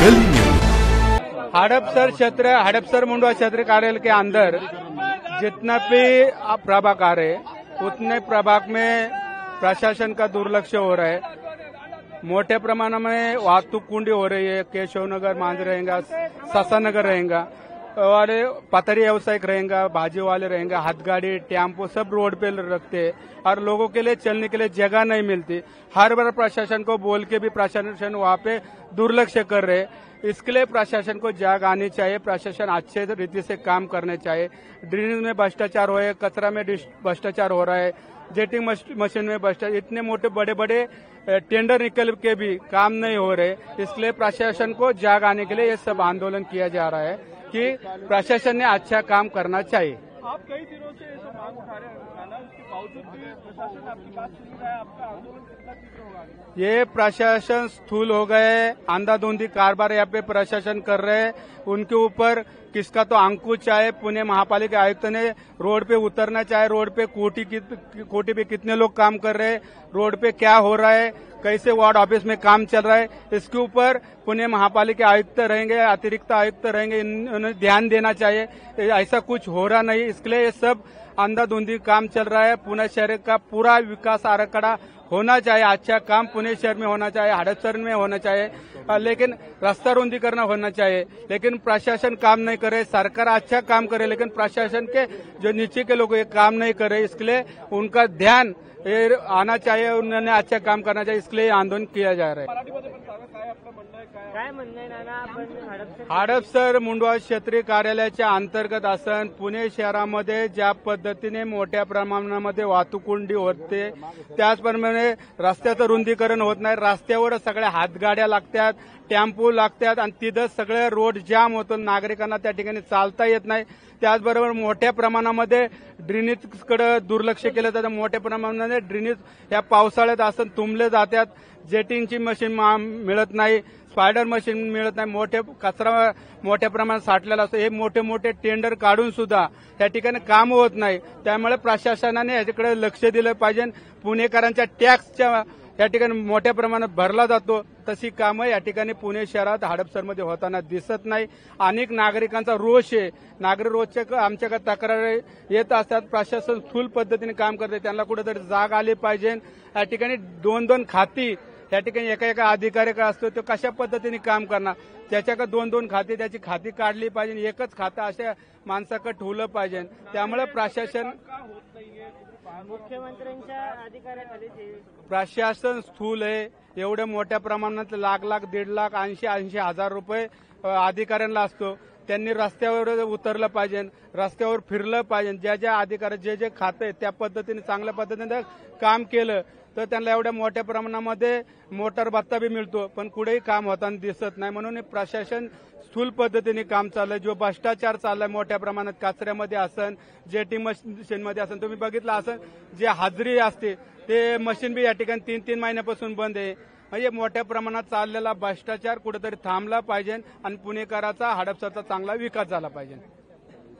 Daily news. Hadapsar Mundhwa क्षेत्र कार्यालय के अंदर जितना भी प्रभाग आ रहे उतने प्रभाग में प्रशासन का दुर्लक्ष्य हो रहा है। मोटे प्रमाण में वाहतूक कुंडी हो रही है। केशवनगर मांझ रहेगा, ससानगर रहेगा, वाले पथरी व्यवसायिक रहेगा, भाजी वाले रहेंगे, हाथगाड़ी टेम्पो सब रोड पे रखते हैं और लोगों के लिए चलने के लिए जगह नहीं मिलती। हर बार प्रशासन को बोल के भी प्रशासन वहाँ पे दुर्लक्ष्य कर रहे। इसके लिए प्रशासन को जाग आनी चाहिए। प्रशासन अच्छे रीति से काम करने चाहिए। ड्रेनेज में भ्रष्टाचार हो रहा है, कचरा में भ्रष्टाचार हो रहा है, जेटिंग मशीन में भ्रष्टाचार, इतने मोटे बड़े बड़े टेंडर निकल के भी काम नहीं हो रहे। इसलिए प्रशासन को जाग आने के लिए ये सब आंदोलन किया जा रहा है कि प्रशासन ने अच्छा काम करना चाहिए। आप कई दिनों से ऐसा मांग उठा रहे हैं, उसके बावजूद भी प्रशासन आपकी बात सुन रहा है। आपका आंदोलन कितना तीव्र होगा? ये प्रशासन स्थूल हो गए, अंधाधुंधी कारभार यहाँ पे प्रशासन कर रहे हैं। उनके ऊपर किसका तो अंकुश है। पुणे महापालिका आयुक्त ने रोड पे उतरना चाहे। रोड पे कोटी पे कितने लोग काम कर रहे हैं, रोड पे क्या हो रहा है, कैसे वार्ड ऑफिस में काम चल रहा है, इसके ऊपर पुणे महापालिका आयुक्त रहेंगे, अतिरिक्त आयुक्त रहेंगे, उन्हें ध्यान देना चाहिए। ऐसा कुछ हो रहा नहीं, इसलिए ये सब अंधाधुंधी काम चल रहा है। पुणे शहर का पूरा विकास आराखड़ा होना चाहिए। अच्छा काम पुणे शहर में होना चाहिए, हड़पसर में होना चाहिए, लेकिन रास्ता रुंदीकरण होना चाहिए। लेकिन प्रशासन काम नहीं करे। सरकार अच्छा काम करे, लेकिन प्रशासन के जो नीचे के लोग ये काम नहीं करे। इसके लिए उनका ध्यान आना चाहिए, उन्होंने अच्छा काम करना चाहिए। इसके लिए आंदोलन किया जा रहा है। काय म्हणणं आहे नाना, आपण हडपसर मुंडवा क्षेत्रीय कार्यालयाच्या अंतर्गत असन पुणे शहरामध्ये ज्या पद्धतीने मोठ्या प्रमाणामध्ये वाहतूक कोंडी होते, त्याचप्रमाणे रस्त्याचं रुंदीकरण होत नाही। रस्त्यावर सगळ्या हातगाड्या लागतात, टेम्पो लागतात आणि तिथं सगळे रोड जाम होतो। नागरिकांना त्या ठिकाणी चालता येत नाही। त्याचबरोबर मोठ्या प्रमाणामध्ये ड्रेनेजकडे दुर्लक्ष केलं जातं। मोठ्या प्रमाणामध्ये ड्रेनेज या पावसाळ्यात असं तुंबले जातात। जेटिंगची मशीन मिळत नाही, स्पायडर मशीन मिळत नाही, कचरा मोठ्या प्रमाणात साठलेला असतो। हे मोठे मोठे टेंडर काढून सुद्धा त्या ठिकाणी काम होत नाही। त्यामुळे प्रशासनाने याच्याकडे लक्ष दिलं पाहिजे। पुणेकरांच्या टॅक्सच्या या ठिकाणी मोठ्या प्रमाणात भरला जातो, तशी कामं या ठिकाणी पुणे शहरात हडपसरमध्ये होताना दिसत नाही। अनेक नागरिकांचा रोष आहे। नागरिक रोजच्या आमच्याकडे तक्रारी येत असतात। प्रशासन स्थूल पद्धतीने काम करते, त्यांना कुठेतरी जाग आली पाहिजे। या ठिकाणी दोन दोन खाती या ठिकाणी एका अधिकाऱ्याकडे असतो, तो कशा पद्धतीने काम करणार। त्याच्याकडे दोन दोन खाती, त्याची खाती काढली पाहिजे, एकच खातं अशा माणसाकडे ठेवलं पाहिजे। त्यामुळे प्रशासन मुख्यमंत्र्यांच्या अधिकाऱ्याखाली प्रशासन स्थूल आहे। एवढ्या मोठ्या प्रमाणात लाख, 1.5 लाख, 80 हजार रुपये अधिकाऱ्यांना असतो। त्यांनी रस्त्यावर उतरलं पाहिजे, रस्त्यावर फिरलं पाहिजे। ज्या अधिकारी जे खाते त्या पद्धतीने चांगल्या पद्धतीने काम केलं तर त्यांना एवढ्या मोठ्या प्रमाणामध्ये मोटार भत्ता बी मिळतो, पण कुठेही काम होताना दिसत नाही। म्हणून प्रशासन स्थूल पद्धतीने काम चाललंय। जो भ्रष्टाचार चाललाय मोठ्या प्रमाणात कचऱ्यामध्ये असन, जेटिंग मशीनमध्ये असन, तुम्ही बघितलं असन जे हाजरी असते ते मशीन बी या ठिकाणी 3-3 महिन्यापासून बंद आहे। म्हणजे मोठ्या प्रमाणात चाललेला भ्रष्टाचार कुठेतरी थांबला पाहिजे आणि पुणेकरांचा हडपसरचा चांगला विकास झाला पाहिजे।